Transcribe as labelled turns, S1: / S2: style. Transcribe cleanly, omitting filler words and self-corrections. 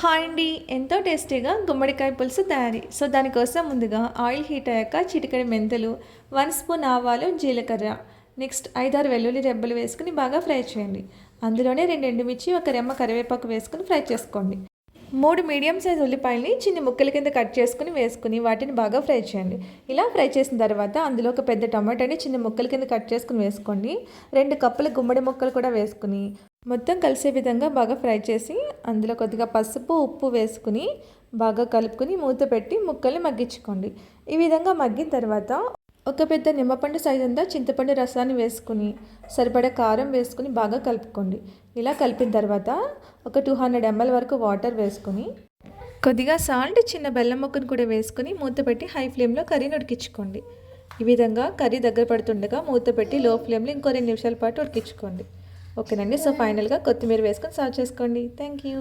S1: Hi అండి. ఎంతో టేస్టీగా గుమ్మడికాయ పులుసు తయారీ. సో దానికోసం ముందుగా ఆయిల్ హీట్ అయ్యాక చిటికెడు మెంతులు, 1 స్పూన్ ఆవాలు, జీలకర్ర, నెక్స్ట్ 5, 6 వెల్లుల్లి రెబ్బలు వేసుకుని బాగా ఫ్రై చేయండి. అందులోనే 2 ఎండుమిర్చి, ఒక రెమ్మ కరివేపాకు వేసుకుని ఫ్రై చేసుకోండి. 3 మీడియం సైజ్ ఉల్లిపాయలని చిన్న ముక్కల కింద కట్ చేసుకుని వేసుకుని వాటిని బాగా ఫ్రై చేయండి. ఇలా ఫ్రై చేసిన తర్వాత అందులో ఒక పెద్ద టమాటాని చిన్న ముక్కల కింద కట్ చేసుకుని వేసుకోండి. 2 కప్పుల గుమ్మడి ముక్కలు కూడా వేసుకుని మొత్తం కలిసే విధంగా బాగా ఫ్రై చేసి అందులో కొద్దిగా పసుపు, ఉప్పు వేసుకుని బాగా కలుపుకుని మూత పెట్టి ముక్కల్ని మగ్గించుకోండి. ఈ విధంగా మగ్గిన తర్వాత ఒక పెద్ద నిమ్మపండు సైజ్ అంతా చింతపండు రసాన్ని వేసుకుని సరిపడా కారం వేసుకుని బాగా కలుపుకోండి. ఇలా కలిపిన తర్వాత ఒక 200 ml వరకు వాటర్ వేసుకుని కొద్దిగా సాల్ట్, చిన్న బెల్లం ముక్కను కూడా వేసుకుని మూత పెట్టి హై ఫ్లేమ్లో కర్రీని ఉడికించుకోండి. ఈ విధంగా కర్రీ దగ్గర పడుతుండగా మూత పెట్టి లో ఫ్లేమ్లో ఇంకో 2 నిమిషాల పాటు ఉడికించుకోండి. ఓకేనండి. సో ఫైనల్గా కొత్తిమీర వేసుకొని సర్వ్ చేసుకోండి. Thank you.